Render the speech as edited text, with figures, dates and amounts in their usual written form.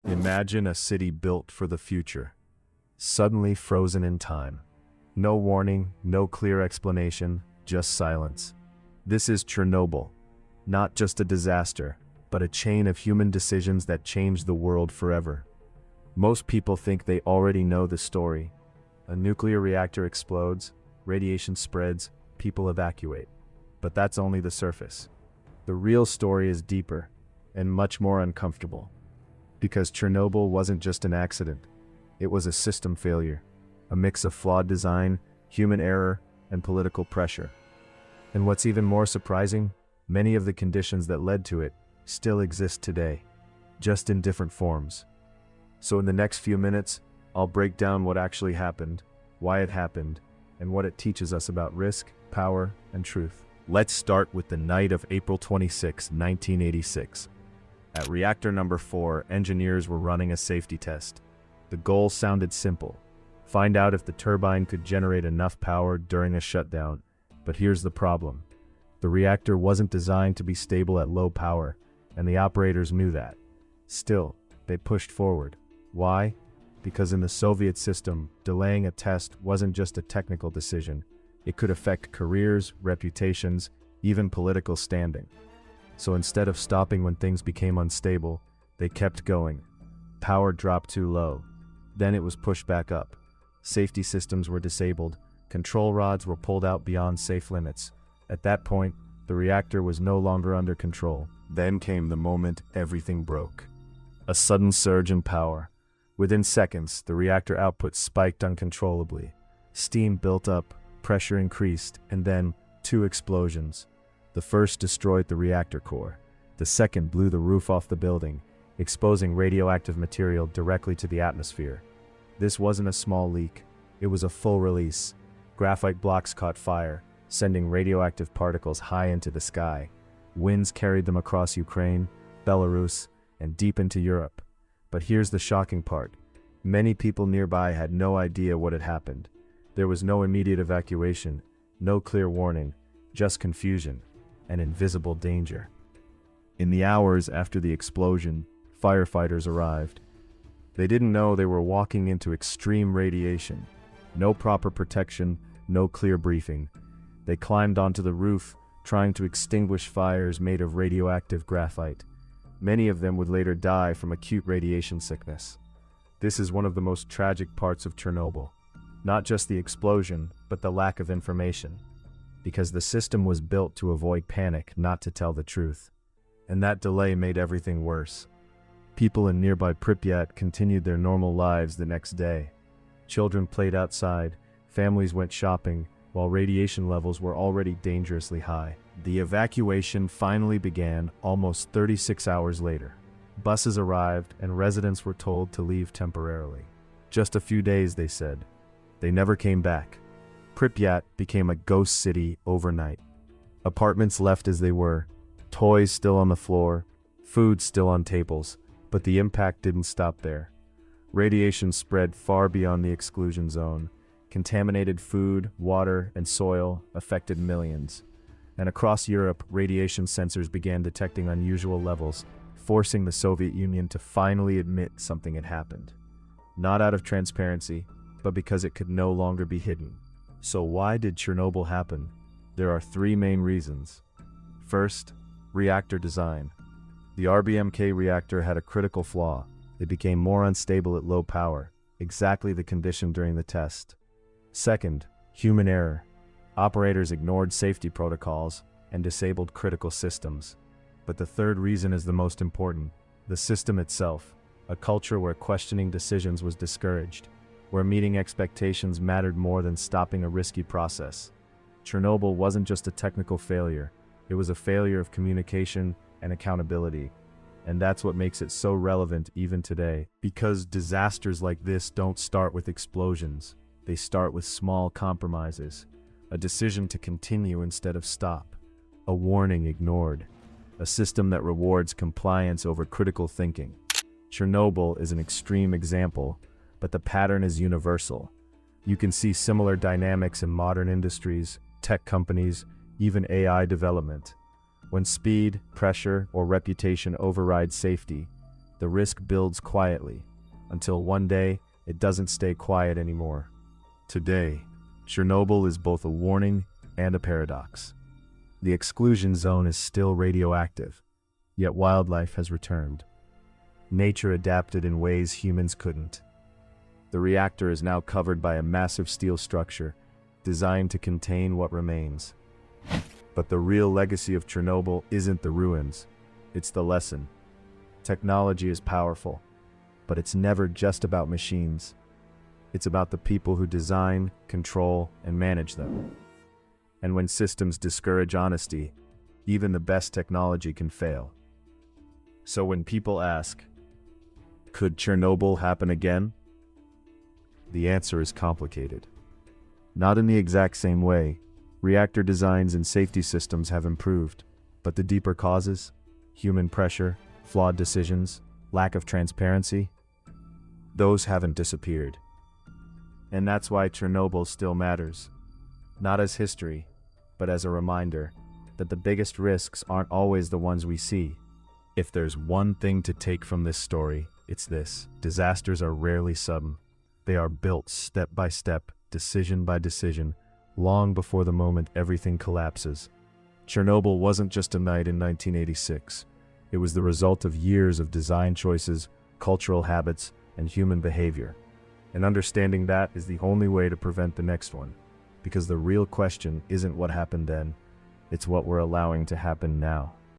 Imagine a city built for the future, suddenly frozen in time. No warning, no clear explanation, just silence. This is Chernobyl, not just a disaster, but a chain of human decisions that changed the world forever. Most people think they already know the story. A nuclear reactor explodes, radiation spreads, people evacuate. But that's only the surface. The real story is deeper and much more uncomfortable. Because Chernobyl wasn't just an accident, it was a system failure, a mix of flawed design, human error, and political pressure. And what's even more surprising, many of the conditions that led to it still exist today, just in different forms. So in the next few minutes, I'll break down what actually happened, why it happened, and what it teaches us about risk, power, and truth. Let's start with the night of April 26, 1986. At reactor number 4, engineers were running a safety test. The goal sounded simple: find out if the turbine could generate enough power during a shutdown. But here's the problem. The reactor wasn't designed to be stable at low power, and the operators knew that. Still, they pushed forward. Why? Because in the Soviet system, delaying a test wasn't just a technical decision. It could affect careers, reputations, even political standing. So instead of stopping when things became unstable, they kept going. Power dropped too low. Then it was pushed back up. Safety systems were disabled. Control rods were pulled out beyond safe limits. At that point, the reactor was no longer under control. Then came the moment everything broke. A sudden surge in power. Within seconds, the reactor output spiked uncontrollably. Steam built up, pressure increased, and then 2 explosions. The first destroyed the reactor core. The second blew the roof off the building, exposing radioactive material directly to the atmosphere. This wasn't a small leak. It was a full release. Graphite blocks caught fire, sending radioactive particles high into the sky. Winds carried them across Ukraine, Belarus, and deep into Europe. But here's the shocking part. Many people nearby had no idea what had happened. There was no immediate evacuation, no clear warning, just confusion and invisible danger. In the hours after the explosion, firefighters arrived. They didn't know they were walking into extreme radiation. No proper protection, no clear briefing. They climbed onto the roof, trying to extinguish fires made of radioactive graphite. Many of them would later die from acute radiation sickness. This is one of the most tragic parts of Chernobyl. Not just the explosion, but the lack of information. Because the system was built to avoid panic, not to tell the truth. And that delay made everything worse. People in nearby Pripyat continued their normal lives the next day. Children played outside, families went shopping, while radiation levels were already dangerously high. The evacuation finally began almost 36 hours later. Buses arrived and residents were told to leave temporarily. Just a few days, they said. They never came back. Pripyat became a ghost city overnight. Apartments left as they were, toys still on the floor, food still on tables, but the impact didn't stop there. Radiation spread far beyond the exclusion zone. Contaminated food, water, and soil affected millions. And across Europe, radiation sensors began detecting unusual levels, forcing the Soviet Union to finally admit something had happened. Not out of transparency, but because it could no longer be hidden. So why did Chernobyl happen? There are 3 main reasons. First, reactor design. The RBMK reactor had a critical flaw. It became more unstable at low power, exactly the condition during the test. Second, human error. Operators ignored safety protocols and disabled critical systems. But the third reason is the most important. The system itself, a culture where questioning decisions was discouraged, where meeting expectations mattered more than stopping a risky process. Chernobyl wasn't just a technical failure, it was a failure of communication and accountability. And that's what makes it so relevant even today. Because disasters like this don't start with explosions, they start with small compromises. A decision to continue instead of stop. A warning ignored. A system that rewards compliance over critical thinking. Chernobyl is an extreme example, but the pattern is universal. You can see similar dynamics in modern industries, tech companies, even AI development. When speed, pressure, or reputation override safety, The risk builds quietly, until one day it doesn't stay quiet anymore. Today, Chernobyl is both a warning and a paradox. The exclusion zone is still radioactive, yet wildlife has returned. Nature adapted in ways humans couldn't. The reactor is now covered by a massive steel structure designed to contain what remains. But the real legacy of Chernobyl isn't the ruins, it's the lesson. Technology is powerful, but it's never just about machines. It's about the people who design, control, and manage them. And when systems discourage honesty, even the best technology can fail. So when people ask, could Chernobyl happen again? The answer is complicated. Not in the exact same way. Reactor designs and safety systems have improved, but the deeper causes, human pressure, flawed decisions, lack of transparency, those haven't disappeared. And that's why Chernobyl still matters. Not as history, but as a reminder that the biggest risks aren't always the ones we see. If there's one thing to take from this story, it's this: disasters are rarely sudden. They are built step by step, decision by decision, long before the moment everything collapses. Chernobyl wasn't just a night in 1986. It was the result of years of design choices, cultural habits, and human behavior. And understanding that is the only way to prevent the next one. Because the real question isn't what happened then, it's what we're allowing to happen now.